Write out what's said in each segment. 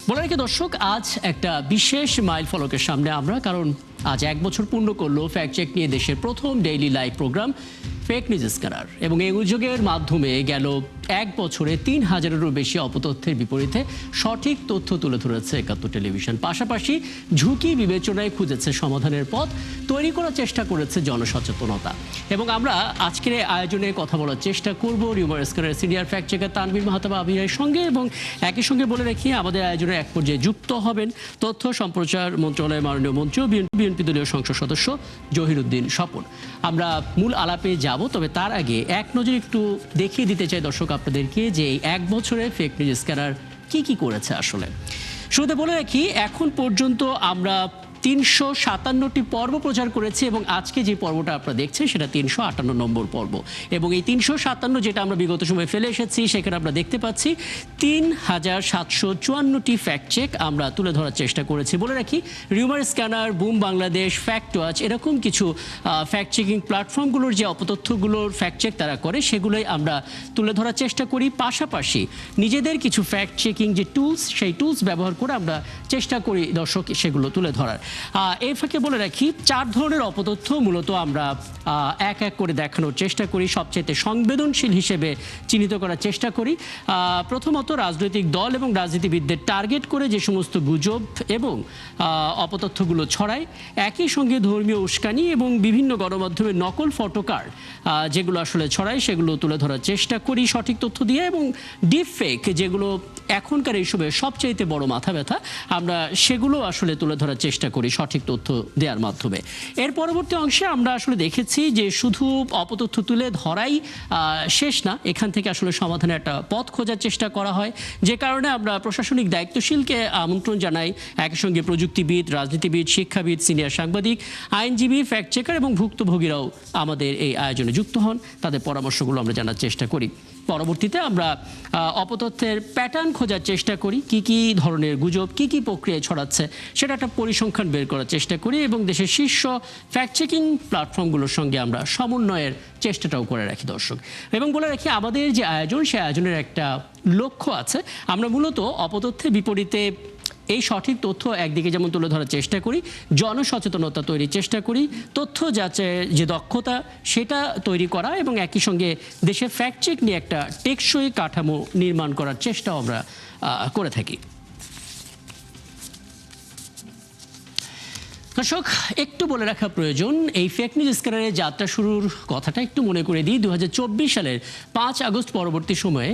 বলে রাখি দর্শক, আজ একটা বিশেষ মাইল ফলকের সামনে আমরা, কারণ আজ 1 বছর পূর্ণ করলো ফ্যাক্ট চেক নিয়ে দেশের প্রথম daily live program fake news scanner. এবং এই অভিযোগের মাধ্যমে গেল 1 বছরে 3000-এরও বেশি অপতথ্যের বিপরীতে সঠিক তথ্য তুলে ধরেছে একাত্তর টেলিভিশন। পাশাপাশি ঝুঁকি বিবেচনায় খুঁজেছে সমাধানের পথ, তৈরি করার চেষ্টা করেছে জনসচেতনতা। এবং আমরা আজকের আয়োজনে কথা বলার চেষ্টা করব রিউমার স্ক্যানারের senior fact checker Tanvir Mahtab আবিরের সঙ্গে। এবং একই সঙ্গে বলে রাখি, আমাদের আয়োজনে এক পর্যায়ে যুক্ত হবেন তথ্য সম্প্রচার মন্ত্রণালয়ের মাননীয় মন্ত্রী ও বিএনপি দলীয় সংসদ সদস্য জহিরুদ্দিন স্বপন। আমরা মূল আলাপে যাব, তবে তার আগে এক নজর একটু দেখিয়ে দিতে চাই দর্শক আপনাদেরকে যে এই 1 বছরে ফেক নিউজ স্ক্যানার কি করেছে আসলে। শুরুতে বলে রাখি, এখন পর্যন্ত আমরা 357টি পর্ব প্রচার করেছি এবং আজকে যে পর্বটা আপনারা দেখছেন সেটা 358 নম্বর পর্ব। এবং এই 357 যেটা আমরা বিগত সময়ে ফেলে এসেছি, সেখানে আমরা দেখতে পাচ্ছি 3754টি ফ্যাক্ট চেক আমরা তুলে ধরার চেষ্টা করেছি। বলে রাখি, rumour scanner, broom Bangladesh, fact watch, এরকম কিছু ফ্যাক্ট চেকিং প্ল্যাটফর্মগুলোর যে অপতথ্যগুলোর ফ্যাক্ট চেক তারা করে সেগুলোই আমরা তুলে ধরার চেষ্টা করি। পাশাপাশি নিজেদের কিছু ফ্যাক্ট চেকিং যে টুলস, সেই টুলস ব্যবহার করে আমরা চেষ্টা করি দর্শক সেগুলো তুলে ধরার। এই ফাঁকে বলে রাখি, 4 ধরনের অপতথ্য মূলত আমরা এক এক করে দেখানোর চেষ্টা করি, সবচেয়ে সংবেদনশীল হিসেবে চিহ্নিত করার চেষ্টা করি। প্রথমত, রাজনৈতিক দল এবং রাজনীতিবিদদের টার্গেট করে যে সমস্ত গুজব এবং অপতথ্যগুলো ছড়ায়, একই সঙ্গে ধর্মীয় উস্কানি এবং বিভিন্ন গণমাধ্যমের নকল ফটোকার্ড যেগুলো আসলে ছড়ায় সেগুলো তুলে ধরার চেষ্টা করি সঠিক তথ্য দিয়ে। এবং ডিপ ফেক, যেগুলো এখনকার এই সময়ে সবচাইতে বড় মাথা ব্যথা, আমরা সেগুলো আসলে তুলে ধরার চেষ্টা করি সঠিক তথ্য দেওয়ার মাধ্যমে। এর পরবর্তী অংশে আমরা আসলে দেখেছি যে শুধু অপতথ্য তুলে ধরাই শেষ না, এখান থেকে আসলে সমাধানের একটা পথ খোঁজার চেষ্টা করা হয়। যে কারণে আমরা প্রশাসনিক দায়িত্বশীলকে আমন্ত্রণ জানাই, একই সঙ্গে প্রযুক্তিবিদ, রাজনীতিবিদ, শিক্ষাবিদ, সিনিয়র সাংবাদিক, আইনজীবী, ফ্যাক্ট চেকার এবং ভুক্তভোগীরাও আমাদের এই আয়োজনে যুক্ত হন। তাদের পরামর্শগুলো আমরা জানার চেষ্টা করি। পরবর্তীতে আমরা অপতথ্যের প্যাটার্ন খোঁজার চেষ্টা করি, কি ধরনের গুজব কি প্রক্রিয়ায় ছড়াচ্ছে সেটা একটা পরিসংখ্যান বের করার চেষ্টা করি। এবং দেশের শীর্ষ ফ্যাক্ট চেকিং প্ল্যাটফর্মগুলোর সঙ্গে আমরা সমন্বয়ের চেষ্টাটাও করে রাখি দর্শক। এবং বলে রাখি, আমাদের যে আয়োজন, সেই আয়োজনের একটা লক্ষ্য আছে। আমরা মূলত অপতথ্যের বিপরীতে এই সঠিক তথ্য একদিকে যেমন তুলে ধরার চেষ্টা করি, জনসচেতনতা তৈরির চেষ্টা করি, তথ্য যাচাইয়ের যে দক্ষতা সেটা তৈরি করা, এবং একই সঙ্গে দেশের ফ্যাক্ট চেক নিয়ে একটা টেকসই কাঠামো নির্মাণ করার চেষ্টাও আমরা করে থাকি। দর্শক, একটু বলে রাখা প্রয়োজন, এই ফেক নিউজ স্ক্যানারের যাত্রা শুরুর কথাটা একটু মনে করে দিই। 2024 সালের 5 আগস্ট পরবর্তী সময়ে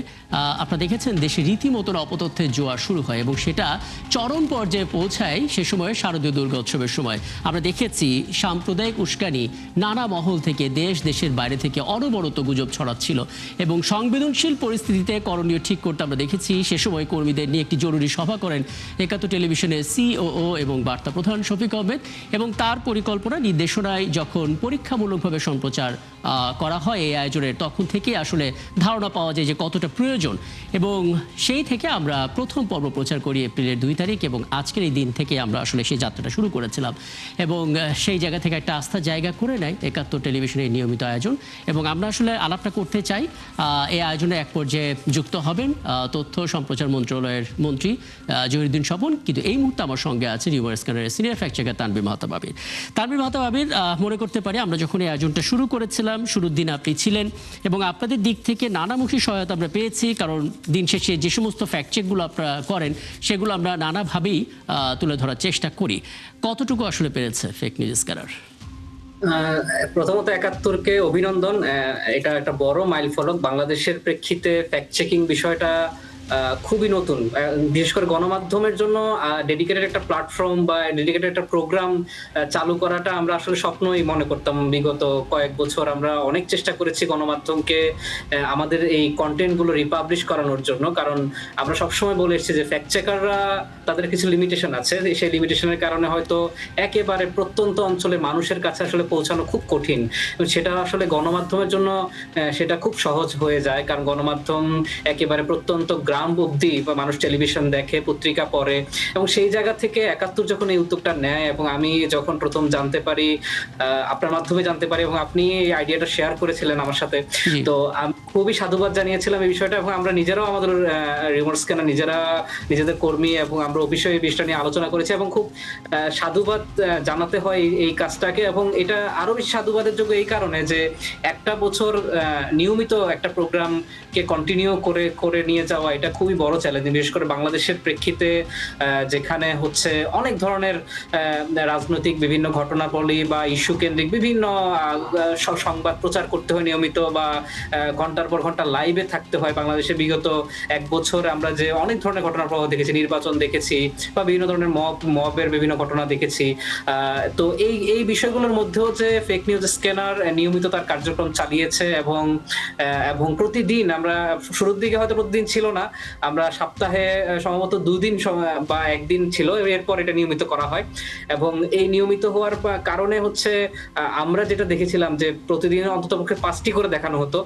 আপনারা দেখেছেন দেশে রীতিমতন অপতথ্যের জোয়ার শুরু হয় এবং সেটা চরম পর্যায়ে পৌঁছায় সে সময় শারদীয় দুর্গা উৎসবের সময়। আমরা দেখেছি সাম্প্রদায়িক উস্কানি নানা মহল থেকে, দেশের বাইরে থেকে অনবরত গুজব ছড়াচ্ছিল। এবং সংবেদনশীল পরিস্থিতিতে করণীয় ঠিক করতে আমরা দেখেছি সে সময় কর্মীদের নিয়ে একটি জরুরি সভা করেন একাত্তর টেলিভিশনের সিওও এবং বার্তা প্রধান শফিক আহমেদ। এবং তার পরিকল্পনা নির্দেশনায় যখন পরীক্ষামূলকভাবে সম্প্রচার করা হয় এই আয়োজনের, তখন থেকে আসলে ধারণা পাওয়া যায় যে কতটা প্রয়োজন। এবং সেই থেকে আমরা প্রথম পর্ব প্রচার করি এপ্রিলের 2 তারিখ, এবং আজকের এই দিন থেকে আমরা আসলে সেই যাত্রাটা শুরু করেছিলাম। এবং সেই জায়গা থেকে একটা আস্থার জায়গা করে নেয় একাত্তর টেলিভিশনের নিয়মিত আয়োজন। এবং আমরা আসলে আলাপটা করতে চাই, এই আয়োজনে এক পর্যায়ে যুক্ত হবেন তথ্য সম্প্রচার মন্ত্রণালয়ের মন্ত্রী জহিরুদ্দিন স্বপন। কিন্তু এই মুহূর্তে আমার সঙ্গে আছে রিউমার স্ক্যানারের senior fact checker Tanvir Mahtab Abir. মনে করতে পারি আমরা যখন এই আয়োজনটা শুরু করেছিলাম, শুরুর দিন আপনি ছিলেন এবং আপনাদের দিক থেকে নানামুখী সহায়তা আমরা পেয়েছি। কারণ দিন শেষে যে সমস্ত ফ্যাক্ট চেকগুলো আপনারা করেন সেগুলো আমরা নানাভাবেই তুলে ধরার চেষ্টা করি। কতটুকু আসলে পেরেছে ফেক নিউজ স্ক্যানার? প্রথমত 71কে অভিনন্দন। এটা একটা বড় মাইল ফলক। বাংলাদেশের প্রেক্ষিতে ফ্যাক্ট চেকিং বিষয়টা খুবই নতুন, বিশেষ করে গণমাধ্যমের জন্য ডেডিকেটেড একটা প্ল্যাটফর্ম বা ডেডিকেটেড একটা প্রোগ্রাম চালু করাটা আমরা আসলে স্বপ্নই মনে করতাম। বিগত কয়েক বছর আমরা অনেক চেষ্টা করেছি গণমাধ্যমকে আমাদের এই কন্টেন্টগুলো রিপাবলিশ করানোর জন্য, কারণ আমরা সবসময় বলে এসেছি যে ফ্যাক্ট চেকাররা তাদের কিছু লিমিটেশন আছে। সেই লিমিটেশনের কারণে হয়তো একেবারে প্রত্যন্ত অঞ্চলে মানুষের কাছে আসলে পৌঁছানো খুব কঠিন। সেটা আসলে গণমাধ্যমের জন্য সেটা খুব সহজ হয়ে যায়, কারণ গণমাধ্যম একেবারে প্রত্যন্ত গ্রাম অব্দি বা মানুষ টেলিভিশন দেখে, পত্রিকা পড়ে। এবং সেই জায়গা থেকে 71 যখন এই উদ্যোগটা নেয় এবং আমি যখন প্রথম জানতে পারি, আপনার মাধ্যমে জানতে পারি এবং আপনি এই আইডিয়াটা শেয়ার করেছিলেন আমার সাথে, তো খুবই সাধুবাদ জানিয়েছিলাম এই বিষয়টা, এবং আমরা নিজেরাও আমাদের রিমোট স্ক্যানার নিজেরা নিজেদের কর্মী এবং আমরা অফিসে এই বিষয়টা নিয়ে আলোচনা করেছি, এবং খুব সাধুবাদ জানাতে হয় এই কাজটাকে। এবং এটা আরো বেশি সাধুবাদের যোগ্য এই কারণে যে একটা বছর নিয়মিত একটা প্রোগ্রামকে কন্টিনিউ করে করে নিয়ে যাওয়া এটা খুবই বড় চ্যালেঞ্জ, বিশেষ করে বাংলাদেশের প্রেক্ষিতে যেখানে হচ্ছে অনেক ধরনের রাজনৈতিক বিভিন্ন ঘটনাবলী বা ইস্যু কেন্দ্রিক বিভিন্ন সংবাদ প্রচার করতে হয় নিয়মিত, বা ঘন্টার পর ঘন্টা লাইভে থাকতে হয়। বাংলাদেশে বিগত এক বছর আমরা যে অনেক ধরনের ঘটনার প্রভাব দেখেছি, নির্বাচন দেখেছি বা বিভিন্ন ধরনের মবের বিভিন্ন ঘটনা দেখেছি। তো এই বিষয়গুলোর মধ্যেও যে ফেক নিউজ স্ক্যানার নিয়মিত তার কার্যক্রম চালিয়েছে, এবং প্রতিদিন আমরা শুরুর দিকে হয়তো প্রতিদিন ছিল না, আমরা সপ্তাহে সম্ভবত 2 দিন বা 1 দিন ছিল, এরপর এটা নিয়মিত করা হয়। এবং এই নিয়মিত হওয়ার কারণে হচ্ছে আমরা যেটা দেখেছিলাম যে প্রতিদিন অন্ততপক্ষে 5টি করে দেখানো হতো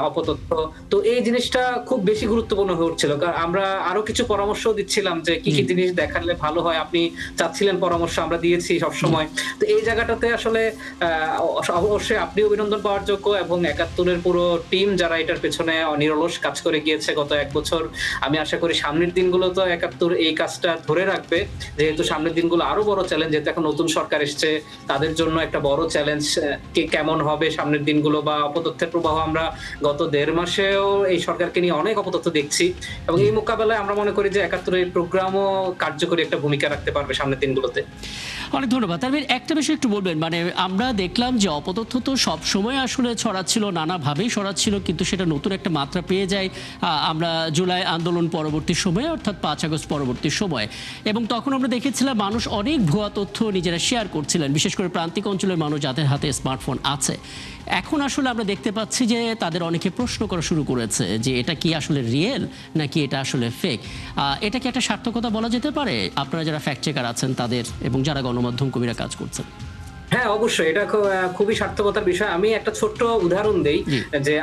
অপতথ্য। তো এই জিনিসটা খুব বেশি গুরুত্বপূর্ণ হয়ে উঠছিল, কারণ আমরা আরো কিছু পরামর্শ দিচ্ছিলাম যে কি কি জিনিস দেখালে ভালো হয়, আপনি চাচ্ছিলেন পরামর্শ, আমরা দিয়েছি সবসময়। তো এই জায়গাটাতে আসলে অবশ্যই আপনি অভিনন্দন পাওয়ার যোগ্য, এবং 71-এর পুরো টিম যারা এটার পেছনে নিরলস কাজ করে গিয়েছে গত 1 বছর। আমি আশা করি সামনের দিনগুলো তো 71 এই কাজটা ধরে রাখবে, যেহেতু সামনের দিনগুলো আরো বড় চ্যালেঞ্জ, যেহেতু এখন নতুন সরকার এসছে, তাদের জন্য একটা বড় চ্যালেঞ্জ কেমন হবে সামনের দিনগুলো, বা অপতথ্যের প্রবাহ আমরা গত 1.5 মাসেও এই সরকারকে নিয়ে অনেক অপতথ্য দেখছি, এবং এই মোকাবেলায় আমরা মনে করি যে 71-এর প্রোগ্রামও কার্যকরী একটা ভূমিকা রাখতে পারবে সামনের দিনগুলোতে। অনেক ধন্যবাদ। তারপরে একটা বিষয় একটু বলবেন, মানে আমরা দেখলাম যে অপতথ্য তো সবসময় আসলে ছড়াচ্ছিল, নানাভাবেই ছড়াচ্ছিল, কিন্তু সেটা নতুন একটা মাত্রা পেয়ে যায় আমরা জুলাই আন্দোলন পরবর্তী সময়ে, অর্থাৎ 5 আগস্ট পরবর্তী সময়ে। এবং তখন আমরা দেখেছিলাম মানুষ অনেক ভুয়া তথ্য নিজেরা শেয়ার করছিলেন, বিশেষ করে প্রান্তিক অঞ্চলের মানুষ যাদের হাতে স্মার্টফোন আছে। এখন আসলে আমরা দেখতে পাচ্ছি যে তাদের অনেকে প্রশ্ন করা শুরু করেছে যে এটা কি আসলে রিয়েল নাকি এটা আসলে ফেক। এটা কি একটা সার্থকতা বলা যেতে পারে আপনারা যারা ফ্যাক্ট চেকার আছেন তাদের, এবং যারা গণমাধ্যম কর্মীরা কাজ করছেন? হ্যাঁ, অবশ্যই এটা খুবই সার্থকতার বিষয়। আমি একটা ছোট্ট উদাহরণ দেই যে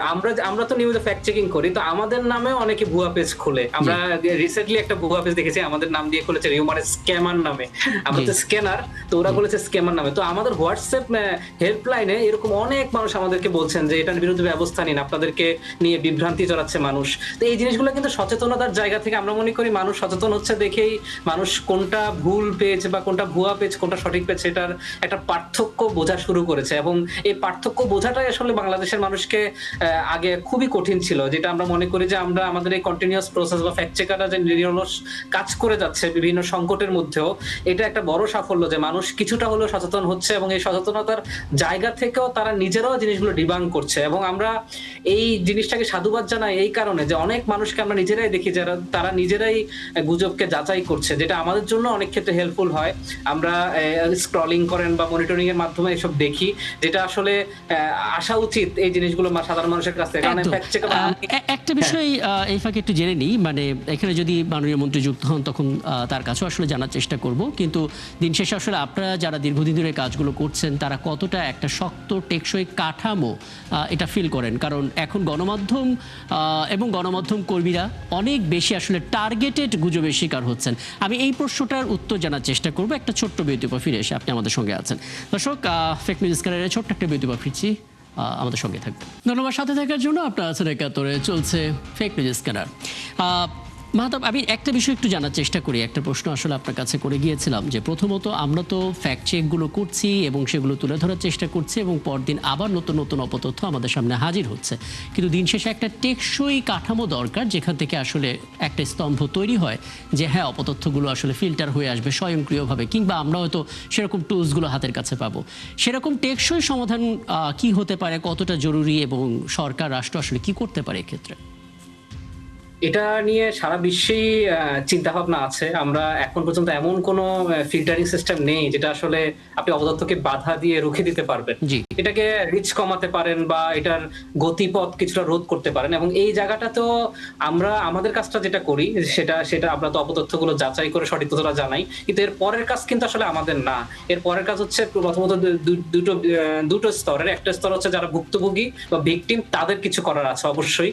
আমরা তো নিয়মিত ফ্যাক্ট চেকিং করি, তো আমাদের নামে অনেকে ভুয়া পেজ খোলে। আমরা রিসেন্টলি একটা ভুয়া পেজ দেখেছি, আমাদের নাম দিয়ে খুলেছে রিউমার স্ক্যামার নামে। আমরা তো স্ক্যানার, তো ওরা বলেছে স্ক্যামার নামে। তো আমাদের হোয়াটসঅ্যাপ হেল্পলাইনে এরকম অনেক মানুষ আমাদেরকে বলছেন যে এটার বিরুদ্ধে ব্যবস্থা নিন, আপনাদেরকে নিয়ে বিভ্রান্তি চড়াচ্ছে মানুষ। তো এই জিনিসগুলো কিন্তু সচেতনতার জায়গা থেকে আমরা মনে করি মানুষ সচেতন হচ্ছে দেখেই মানুষ কোনটা ভুল পেজ বা কোনটা ভুয়া পেজ কোনটা সঠিক পেজ সেটার একটা পার্থক্য বোঝা শুরু করেছে। এবং এই পার্থক্য বোঝাটাই আসলে বাংলাদেশের মানুষকে আগে খুবই কঠিন ছিল, যেটা আমরা মনে করি যে আমরা আমাদের এই কন্টিনিউয়াস প্রসেস বা ফ্যাক্ট চেকাররা যে নিরলস কাজ করে যাচ্ছে বিভিন্ন সংকটের মধ্যেও, এটা একটা বড় সাফল্য যে মানুষ কিছুটা হলেও সচেতন হচ্ছে, এবং এই সচেতনতার জায়গা থেকেও তারা নিজেরাও জিনিসগুলো ডিবাং করছে। এবং আমরা এই জিনিসটাকে সাধুবাদ জানাই এই কারণে যে অনেক মানুষকে আমরা নিজেরাই দেখি যারা তারা নিজেরাই গুজবকে যাচাই করছে, যেটা আমাদের জন্য অনেক ক্ষেত্রে হেল্পফুল হয়। আমরা স্ক্রলিং করেন বা মনিটরিং এর মাধ্যমে এসব দেখি, যেটা আসলে আসা উচিত এই জিনিসগুলো সাধারণ মানুষের কাছ থেকে। কারণ ফ্যাক্ট চেক একটা বিষয় এই ফাঁকে একটু জেনে নিই, মানে এখানে যদি মাননীয় মন্ত্রী যুক্ত হন তখন তার কাছেও আসলে জানার চেষ্টা করব, কিন্তু দিন শেষে আসলে আপনারা যারা দীর্ঘদিন ধরে কাজগুলো করছেন তারা কতটা একটা শক্ত টেকসই কাঠামো এটা ফিল করেন? কারণ এখন গণমাধ্যম এবং গণমাধ্যম কর্মীরা অনেক বেশি আসলে টার্গেটেড গুজবের শিকার হচ্ছেন। আমি এই প্রশ্নটার উত্তর জানার চেষ্টা করব একটা ছোট্ট বিরতির পর ফিরে এসে। আপনি আমাদের সঙ্গে আছেন দর্শক, ফেক নিউজ স্ক্যানারের ছোট্ট একটা বিরতির পর ফিরছি, আমাদের সঙ্গে থাকবেন। ধন্যবাদ সাথে থাকার জন্য। আপনারা আছেন 71-এ, চলছে ফেক নিউজ স্ক্যানার। মাহতাব, আমি একটা বিষয় একটু জানার চেষ্টা করি। একটা প্রশ্ন আসলে আপনার কাছে করে গিয়েছিলাম যে প্রথমত আমরা তো ফ্যাক্ট চেকগুলো করছি এবং সেগুলো তুলে ধরার চেষ্টা করছি, এবং পরদিন আবার নতুন নতুন অপতথ্য আমাদের সামনে হাজির হচ্ছে, কিন্তু দিন শেষে একটা টেকসই কাঠামো দরকার যেখান থেকে আসলে একটা স্তম্ভ তৈরি হয় যে হ্যাঁ অপতথ্যগুলো আসলে ফিল্টার হয়ে আসবে স্বয়ংক্রিয়ভাবে, কিংবা আমরা হয়তো সেরকম টুলসগুলো হাতের কাছে পাবো। সেরকম টেকসই সমাধান কি হতে পারে, কতটা জরুরি, এবং সরকার রাষ্ট্র আসলে কি করতে পারে এক্ষেত্রে? এটা নিয়ে সারা বিশ্বেই চিন্তা ভাবনা আছে। আমরা এখন পর্যন্ত এমন কোনো ফিল্টারিং সিস্টেম নেই যেটা আসলে আপনি অপতথ্যকে বাধা দিয়ে রুখে দিতে পারবেন। এটাকে রিচ কমাতে পারেন বা এটার গতিপথ কিছুটা রোধ করতে পারেন। এবং এই জায়গাটাতেও আমরা আমাদের কাজটা যেটা করি সেটা আমরা তো অপতথ্যগুলো যাচাই করে সঠিক তথ্যটা জানাই, কিন্তু এর পরের কাজ কিন্তু আসলে আমাদের না। এর পরের কাজ হচ্ছে প্রথমত দুটো স্তরের। একটা স্তর হচ্ছে যারা ভুক্তভোগী বা ভিকটিম, তাদের কিছু করার আছে অবশ্যই।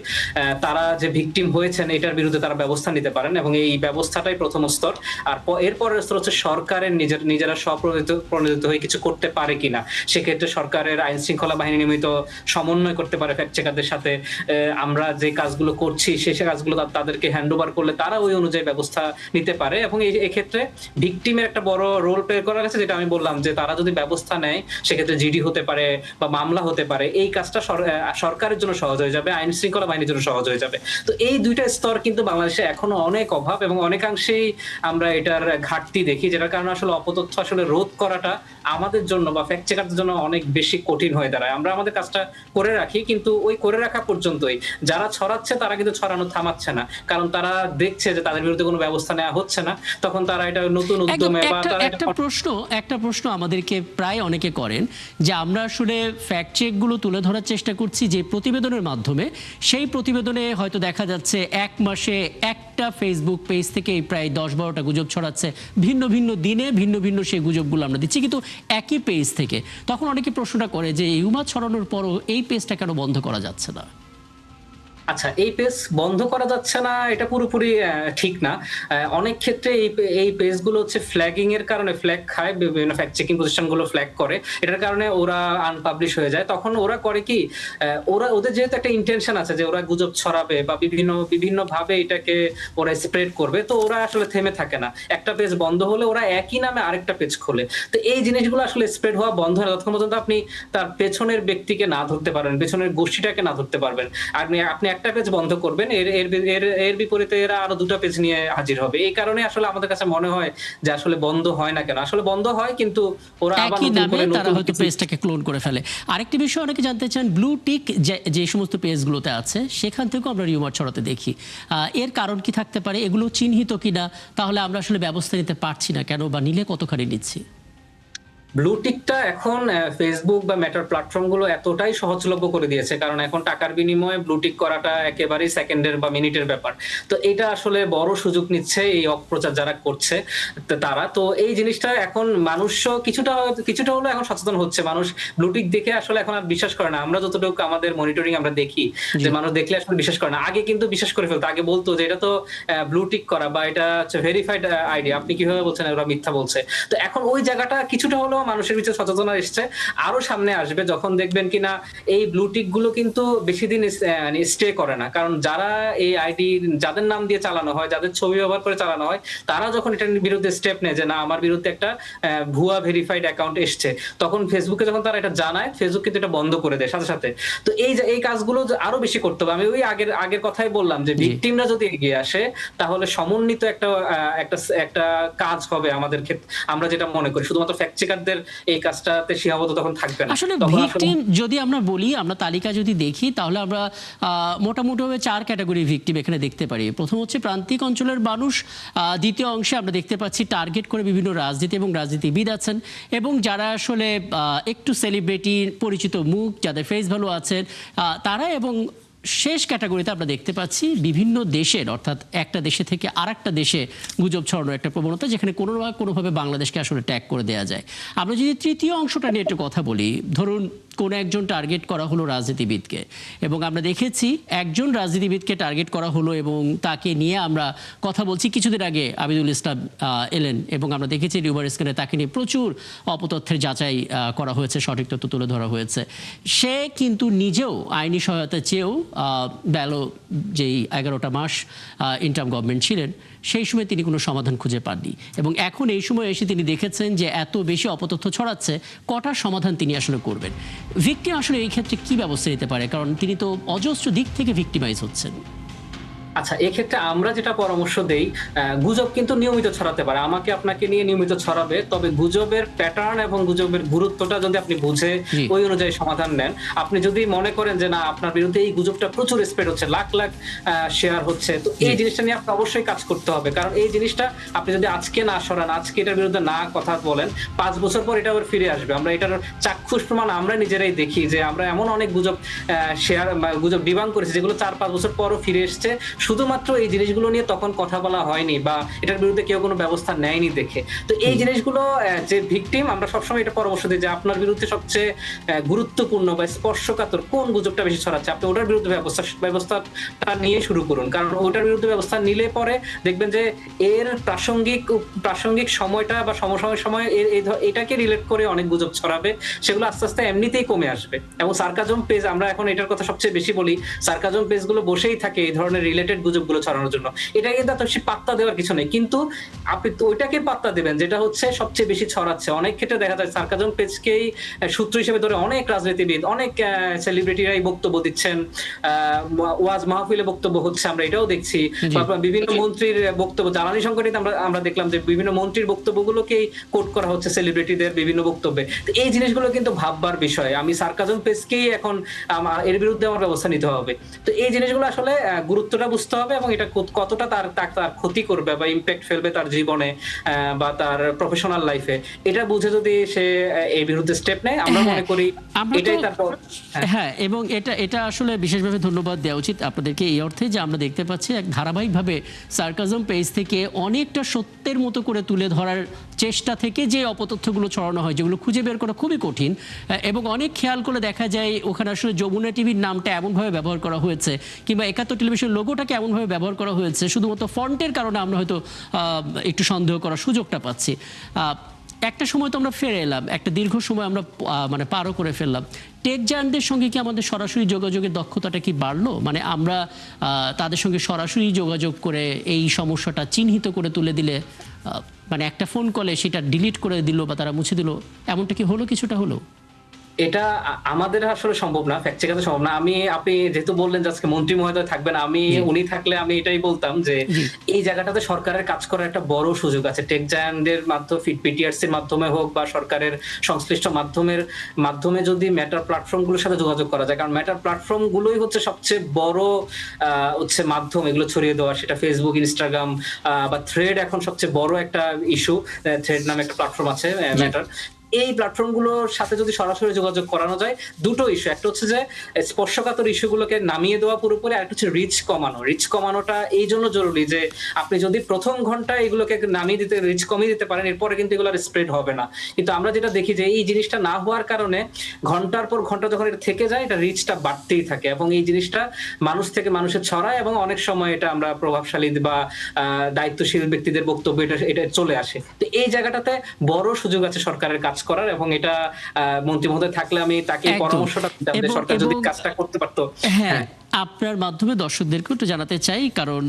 তারা যে ভিকটিম হয়েছে জেনেছেন এটার বিরুদ্ধে তারা ব্যবস্থা নিতে পারেন, এবং এই ব্যবস্থাটাই প্রথম স্তর। আর এরপরের স্তর হচ্ছে সরকারের নিজেরা স্বপ্রণোদিত হয়ে কিছু করতে পারে কিনা। সেক্ষেত্রে সরকারের আইন শৃঙ্খলা বাহিনী নিয়মিত সমন্বয় করতে পারে ফ্যাক্ট চেকারদের সাথে। আমরা যে কাজগুলো করছি সেই কাজগুলো তাদেরকে হ্যান্ড ওভার করলে তারা ওই অনুযায়ী ব্যবস্থা নিতে পারে, এবং এই ক্ষেত্রে ভিকটিমের একটা বড় রোল প্লে করা গেছে, যেটা আমি বললাম যে তারা যদি ব্যবস্থা নেয় সেক্ষেত্রে জিডি হতে পারে বা মামলা হতে পারে। এই কাজটা সরকারের জন্য সহজ হয়ে যাবে, আইন শৃঙ্খলা বাহিনীর জন্য সহজ হয়ে যাবে। তো এই দুইটা স্তর কিন্তু বাংলাদেশে এখনো অনেক অভাব, এবং অনেকাংশেই আমরা এটার ঘাটতি দেখি, যেটার কারণে আসলে অপতথ্য আসলে রোধ করাটা আমাদের জন্য বা ফ্যাক্ট চেকারদের জন্য অনেক বেশি কঠিন হয়ে দাঁড়ায়। আমরা আমাদের কাজটা করে রাখি, কিন্তু ওই করে রাখা পর্যন্তই। যারা ছড়াচ্ছে তারা কিন্তু ছড়ানো থামাচ্ছে না, কারণ তারা দেখছে যে তাদের বিরুদ্ধে কোনো ব্যবস্থা নেওয়া হচ্ছে না, তখন তারা এটা নতুন উদ্যমে বা একটা প্রশ্ন আমাদেরকে প্রায় অনেকে করেন যে আমরা আসলে ফ্যাক্ট চেক গুলো তুলে ধরার চেষ্টা করছি যে প্রতিবেদনের মাধ্যমে, সেই প্রতিবেদনে হয়তো দেখা যাচ্ছে এক মাসে একটা ফেসবুক পেজ থেকে প্রায় 10-12টা গুজব ছড়াচ্ছে, ভিন্ন ভিন্ন দিনে ভিন্ন ভিন্ন সেই গুজবগুলো আমরা দিচ্ছি, কিন্তু একই পেজ থেকে। তখন অনেকে প্রশ্নটা করে যে ইউমা ছড়ানোর পরও এই পেজটা কেন বন্ধ করা যাচ্ছে না? আচ্ছা, এই পেজ বন্ধ করা যাচ্ছে না এটা পুরোপুরি ঠিক না। অনেক ক্ষেত্রে এই পেজগুলো হচ্ছে ফ্ল্যাগিং এর কারণে ফ্ল্যাগ খায়, বিভিন্ন ফ্যাক্ট চেকিং প্রতিষ্ঠানগুলো ফ্ল্যাগ করে, এটার কারণে ওরা আনপাবলিশ হয়ে যায়। তখন ওরা করে কি, ওদের যেহেতু একটা ইন্টেনশন আছে যে ওরা গুজব ছড়াবে বা বিভিন্ন ভাবে এটাকে ওরা স্প্রেড করবে, তো ওরা আসলে থেমে থাকে না। একটা পেজ বন্ধ হলে ওরা একই নামে আরেকটা পেজ খোলে। তো এই জিনিসগুলো আসলে স্প্রেড হওয়া বন্ধ হয় যতক্ষণ পর্যন্ত আপনি তার পেছনের ব্যক্তিকে না ধরতে পারবেন, পেছনের গোষ্ঠীটাকে না ধরতে পারবেন। আপনি একটা পেজ বন্ধ করবেন, এর বিপরীতে এরা আরো দুটো পেজ নিয়ে হাজির হবে। এই কারণে আসলে আমাদের কাছে মনে হয় যে আসলে বন্ধ হয় না কেন। আসলে বন্ধ হয়, কিন্তু ওরা আবার নতুন করে তারা হয়তো পেজটাকে ক্লোন করে ফেলে। আরেকটি বিষয় অনেকে জানতে চান, ব্লু টিক যে সমস্ত পেজগুলোতে আছে সেখান থেকেও আমরা রিউমার ছড়াতে দেখি, এর কারণ কি থাকতে পারে? এগুলো চিহ্নিত কিনা? তাহলে আমরা আসলে ব্যবস্থা নিতে পারছি না কেন, বা নিলে কতখানি নিচ্ছি? ব্লুটিকটা এখন ফেসবুক বা মেটার প্ল্যাটফর্ম গুলো এতটাই সহজলভ্য করে দিয়েছে, কারণ এখন টাকার বিনিময়ে ব্লুটিক করাটা একেবারেই সেকেন্ডের বা মিনিটের ব্যাপার। তো এটা আসলে বড় সুযোগ নিচ্ছে এই অপপ্রচার যারা করছে তারা। তো এই জিনিসটা এখন মানুষও কিছুটা হলো এখন সচেতন হচ্ছে। মানুষ ব্লুটিক দেখে আসলে এখন আর বিশ্বাস করে না। আমরা যতটুকু আমাদের মনিটরিং আমরা দেখি যে মানুষ দেখলে আসলে বিশ্বাস করে না। আগে কিন্তু বিশ্বাস করে ফেলতো, আগে বলতো যে এটা তো ব্লুটিক করা বা এটা হচ্ছে ভেরিফাইড আইডি, আপনি কিভাবে বলছেন ওরা মিথ্যা বলছে। তো এখন ওই জায়গাটা কিছুটা হলো মানুষের ভিতরে সচেতনতা এসছে। আরো সামনে আসবে যখন দেখবেন কিনা এই ব্লুটিক গুলো কিন্তু বেশি দিন স্টে করে না, কারণ যারা এই আইডি যাদের নাম দিয়ে চালানো হয়, যাদের ছবি ব্যবহার করে চালানো হয়, তারা যখন এটার বিরুদ্ধে স্টেপ নেয় যে না আমার বিরুদ্ধে একটা ভুয়া ভেরিফাইড অ্যাকাউন্ট এসছে, তখন ফেসবুকে যখন তারা এটা জানায়, ফেসবুক কিন্তু এটা বন্ধ করে দেয় সাথে সাথে। তো এই কাজগুলো আরো বেশি করতে হবে। আমি ওই আগের কথাই বললাম যে ভিকটিমরা যদি এগিয়ে আসে তাহলে সমন্বিত একটা কাজ হবে আমাদের ক্ষেত্রে। আমরা যেটা মনে করি শুধুমাত্র ফ্যাক্ট চেকারদের এই কাজটাতে সীমাবদ্ধ তখন থাকবে না। আসলে ভিকটিম যদি আমরা বলি, আমরা তালিকা যদি দেখি, তাহলে আমরা মোটামুটিভাবে 4 ক্যাটাগরি ভিকটিম এখানে দেখতে পারি। প্রথম হচ্ছে প্রান্তিক অঞ্চলের মানুষ, দ্বিতীয় অংশে আমরা দেখতে পাচ্ছি টার্গেট করে বিভিন্ন রাজনীতি এবং রাজনীতিবিদ আছেন, এবং যারা আসলে একটু সেলিব্রিটি পরিচিত মুখ, যাদের ফেস ভ্যালু আছেন তারা, এবং শেষ ক্যাটাগরিতে আমরা দেখতে পাচ্ছি বিভিন্ন দেশের, অর্থাৎ একটা দেশে থেকে আরেকটা দেশে গুজব ছড়ানোর একটা প্রবণতা, যেখানে কোনোভাবে বাংলাদেশকে আসলে ট্যাগ করে দেওয়া যায়। আমরা যদি তৃতীয় অংশটা নিয়ে একটু কথা বলি, ধরুন কোনো একজন টার্গেট করা হলো রাজনীতিবিদকে, এবং আমরা দেখেছি একজন রাজনীতিবিদকে টার্গেট করা হলো এবং তাকে নিয়ে আমরা কথা বলছি। কিছুদিন আগে আবিদুল ইসলাম এলেন, এবং আমরা দেখেছি রিউমার স্ক্যানে তাকে নিয়ে প্রচুর অপতথ্যের যাচাই করা হয়েছে, সঠিক তথ্য তুলে ধরা হয়েছে। সে কিন্তু নিজেও আইনি সহায়তা চেয়েও বেলো যেই 11টা মাস ইন্টার্ম গভর্নমেন্ট ছিলেন, সেই সময় তিনি কোনো সমাধান খুঁজে পাননি, এবং এখন এই সময় এসে তিনি দেখেছেন যে এত বেশি অপতথ্য ছড়াচ্ছে, কটার সমাধান তিনি আসলে করবেন? ভিকটিম আসলে এই ক্ষেত্রে কি ব্যবস্থা নিতে পারে? কারণ তিনি তো অজস্র দিক থেকে ভিকটিমাইজ হচ্ছেন। আচ্ছা, এক্ষেত্রে আমরা যেটা পরামর্শ দেই, গুজব কিন্তু নিয়মিত ছড়াতে পারে, আমাকে আপনাকে নিয়ে নিয়মিত ছড়াবে, তবে গুজবের প্যাটার্ন এবং গুজবের গুরুত্বটা যদি আপনি বুঝে ওই অনুযায়ী সমাধান নেন। আপনি যদি মনে করেন যে না আপনার বিরুদ্ধে এই গুজবটা প্রচুর স্প্রেড হচ্ছে, লাখ লাখ শেয়ার হচ্ছে, তো এই জিনিসটা নিয়ে আপনি অবশ্যই কাজ করতে হবে। কারণ এই জিনিসটা আপনি যদি আজকে না সরান, আজকে এটার বিরুদ্ধে না কথা বলেন, 5 বছর পর এটা আবার ফিরে আসবে। আমরা এটার চাক্ষুষ প্রমাণ আমরা নিজেরাই দেখি যে আমরা এমন অনেক গুজব গুজব ডিবাঙ্ক করেছি যেগুলো 4-5 বছর পরও ফিরে এসছে, শুধুমাত্র এই জিনিসগুলো নিয়ে তখন কথা বলা হয়নি বা এটার বিরুদ্ধে কেউ কোনো ব্যবস্থা নেয়নি দেখে। তো এই জিনিসগুলো যে ভিকটিম, আমরা সবসময় এটা পরামর্শ দিই যে আপনার বিরুদ্ধে সবচেয়ে গুরুত্বপূর্ণ বা স্পর্শকাতর কোন গুজবটা বেশি ছড়াচ্ছে, আপনি ওটার বিরুদ্ধে ব্যবস্থাটা নিয়ে শুরু করুন। কারণ ওটার বিরুদ্ধে ব্যবস্থা নিলে পরে দেখবেন যে এর প্রাসঙ্গিক সময়টা বা সমসাময়িক সময় এটাকে রিলেট করে অনেক গুজব ছড়াবে, সেগুলো আস্তে আস্তে এমনিতেই কমে আসবে। এবং সার্কাজম পেজ, আমরা এখন এটার কথা সবচেয়ে বেশি বলি, সার্কাজম পেজগুলো বসেই থাকে এই ধরনের রিলেটেড গুজবগুলো ছড়ানোর জন্য। এটা কিন্তু এত বেশি পাত্তা দেওয়ার কিছু নেই, কিন্তু আপনি তো ওইটাকে পাত্তা দেবেন যেটা হচ্ছে সবচেয়ে বেশি ছড়াচ্ছে। অনেক ক্ষেত্রে দেখা যায় সার্কাজম পেজকেই সূত্র হিসেবে ধরে অনেক রাজনীতিবিদ, অনেক সেলিব্রিটিরাই বক্তব্য দিচ্ছেন, ওয়াজ মাহফিলে বক্তব্য হচ্ছে, আমরা এটাও দেখছি। বিভিন্ন মন্ত্রীর বক্তব্য, জ্বালানি সংকটে আমরা দেখলাম যে বিভিন্ন মন্ত্রীর বক্তব্যগুলোকেই কোট করা হচ্ছে সেলিব্রিটিদের বিভিন্ন বক্তব্যে। তো এই জিনিসগুলো কিন্তু ভাববার বিষয়। আমি সার্কাজম পেজকেই এখন এর বিরুদ্ধে আমার ব্যবস্থা নিতে হবে। তো এই জিনিসগুলো আসলে গুরুত্বটা বুঝতে হবে এবং এটা কতটা তার ক্ষতি করবে বা ইম্প্যাক্ট ফেলবে তার জীবনে বা তার প্রফেশনাল লাইফে, এটা বুঝে যদি সে এর বিরুদ্ধে স্টেপ নেয়, আমরা মনে করি এটাই তার। হ্যাঁ, এবং এটা আসলে বিশেষভাবে ধন্যবাদ দেওয়া উচিত আপনাদেরকে এই অর্থে যে আমরা দেখতে পাচ্ছি এক ধারাবাহিকভাবে সার্কাজম পেজ থেকে অনেকটা সত্যের মতো করে তুলে ধরার চেষ্টা থেকে যে অপতথ্যগুলো ছড়ানো হয়, যেগুলো খুঁজে বের করা খুবই কঠিন, এবং অনেক খেয়াল করে দেখা যায় ওখানে আসলে যমুনা টিভির নামটা এমনভাবে ব্যবহার করা হয়েছে কিংবা একাত্তর টেলিভিশন লোগোটাকে এমনভাবে ব্যবহার করা হয়েছে, শুধুমাত্র ফন্টের কারণে আমরা হয়তো একটু সন্দেহ করার সুযোগটা পাচ্ছি। একটা সময় তো আমরা ফিরে এলাম, একটা দীর্ঘ সময় আমরা মানে পারও করে ফেললাম। টেক জায়ান্টদের সঙ্গে কি আমাদের সরাসরি যোগাযোগের দক্ষতাটা কি বাড়লো? মানে আমরা তাদের সঙ্গে সরাসরি যোগাযোগ করে এই সমস্যাটা চিহ্নিত করে তুলে দিলে, মানে একটা ফোন কলে সেটা ডিলিট করে দিল বা তারা মুছে দিল, এমনটা কি হলো? কিছুটা হলো? এটা আমাদের আসলে সম্ভব না, ফ্যাক্ট চেকাতে সম্ভব না। আপনি যেহেতু বললেন যে আজকে মন্ত্রী মহোদয় থাকবেন, উনি থাকলে আমি এটাই বলতাম যে এই জায়গাটাতে সরকারের কাজ করার একটা বড় সুযোগ আছে। টেক জায়ান্টদের মাধ্যমে, পিটিআরসির মাধ্যমে হোক বা সরকারের সংশ্লিষ্ট মাধ্যমে যদি ম্যাটার প্ল্যাটফর্মগুলোর সাথে যোগাযোগ করা যায়, কারণ ম্যাটার প্ল্যাটফর্ম গুলোই হচ্ছে সবচেয়ে বড় মাধ্যম এগুলো ছড়িয়ে দেওয়া। সেটা ফেসবুক, ইনস্টাগ্রাম বা থ্রেড এখন সবচেয়ে বড় একটা ইস্যু। থ্রেড নামে একটা প্ল্যাটফর্ম আছে ম্যাটার। এই প্ল্যাটফর্মগুলোর সাথে যদি সরাসরি যোগাযোগ করানো যায়, দুটো ইস্যু, একটা হচ্ছে যে স্পর্শকাতর ইস্যুগুলোকে নামিয়ে দেওয়া পুরোপুরি, আর একটা হচ্ছে রিচ কমানোটা এই জন্য জরুরি যে আপনি যদি প্রথম ঘন্টা এগুলোকে নামিয়ে দিতে, রিচ কমিয়ে দিতে পারেন, এরপরে কিন্তু এগুলো স্প্রেড হবে না। কিন্তু আমরা যেটা দেখি যে এই জিনিসটা না হওয়ার কারণে ঘন্টার পর ঘন্টা যখন এটা থেকে যায়, এটা রিচটা বাড়তেই থাকে এবং এই জিনিসটা মানুষ থেকে মানুষে ছড়ায় এবং অনেক সময় এটা আমরা প্রভাবশালী বা দায়িত্বশীল ব্যক্তিদের বক্তব্য এটা চলে আসে। তো এই জায়গাটাতে বড় সুযোগ আছে সরকারের কাজ করার, এবং এটা মন্ত্রী মহোদয় থাকলে আমি তাকে পরামর্শটা দিতাম যে সরকার যদি কাজটা করতে পারতো। হ্যাঁ, আপনার মাধ্যমে দর্শকদেরকে একটু জানাতে চাই, কারণ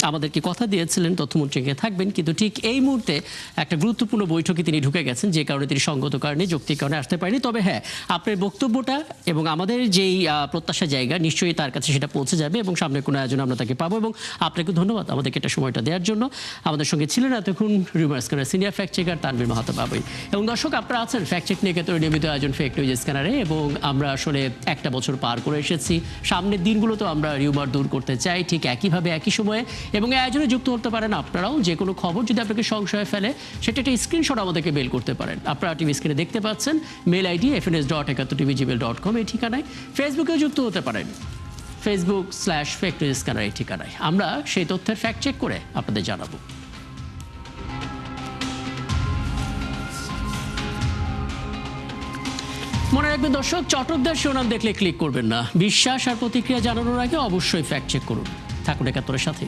আমাদেরকে কথা দিয়েছিলেন তথ্যমন্ত্রীকে থাকবেন, কিন্তু ঠিক এই মুহূর্তে একটা গুরুত্বপূর্ণ বৈঠকে তিনি ঢুকে গেছেন, যে কারণে তিনি সঙ্গত কারণে, যৌক্তিক কারণে আসতে পারেনি। তবে হ্যাঁ, আপনার বক্তব্যটা এবং আমাদের যেই প্রত্যাশা জায়গা, নিশ্চয়ই তার কাছে সেটা পৌঁছে যাবে এবং সামনে কোনো আয়োজনে আমরা তাকে পাবো। এবং আপনাকে ধন্যবাদ আমাদেরকে এটা সময়টা দেওয়ার জন্য। আমাদের সঙ্গে ছিলেন এতক্ষণ rumour scanner senior fact checker Tanvir Mahato বাবুই। এবং দর্শক, আপনারা আছেন ফ্যাক্ট চেক নিয়ে কেতনের নিয়মিত আয়োজন ফেক নিউজ স্ক্যানারে, এবং আমরা আসলে একটা বছর পার করে এসেছি। সামনের দিনগুলোতেও আমরা রিউমার দূর করতে চাই, ঠিক একইভাবে একই সময়ে। এবং এই আয়োজনে যুক্ত হতে পারেন আপনারাও। যে কোনো খবর যদি আপনাকে সংশয়ে ফেলে, সেটা একটা স্ক্রিনশট আমাদেরকে মেল করতে পারেন। আপনারা টিভি স্ক্রিনে দেখতে পাচ্ছেন, মেল আইডি fns.71tv@gmail.com এই ঠিকানায়। ফেসবুকেও যুক্ত হতে পারেন, Facebook/ফেক নিউজ স্ক্যানার এই ঠিকানায়। আমরা সেই তথ্যের ফ্যাক্ট চেক করে আপনাদের জানাবো। মনে রাখবেন দর্শক, চটকদার শিরোনাম দেখলে ক্লিক করবেন না। বিশ্বাস আর প্রতিক্রিয়া জানানোর আগে অবশ্যই ফ্যাক্ট চেক করুন। থাকুন একাত্তরের সাথে।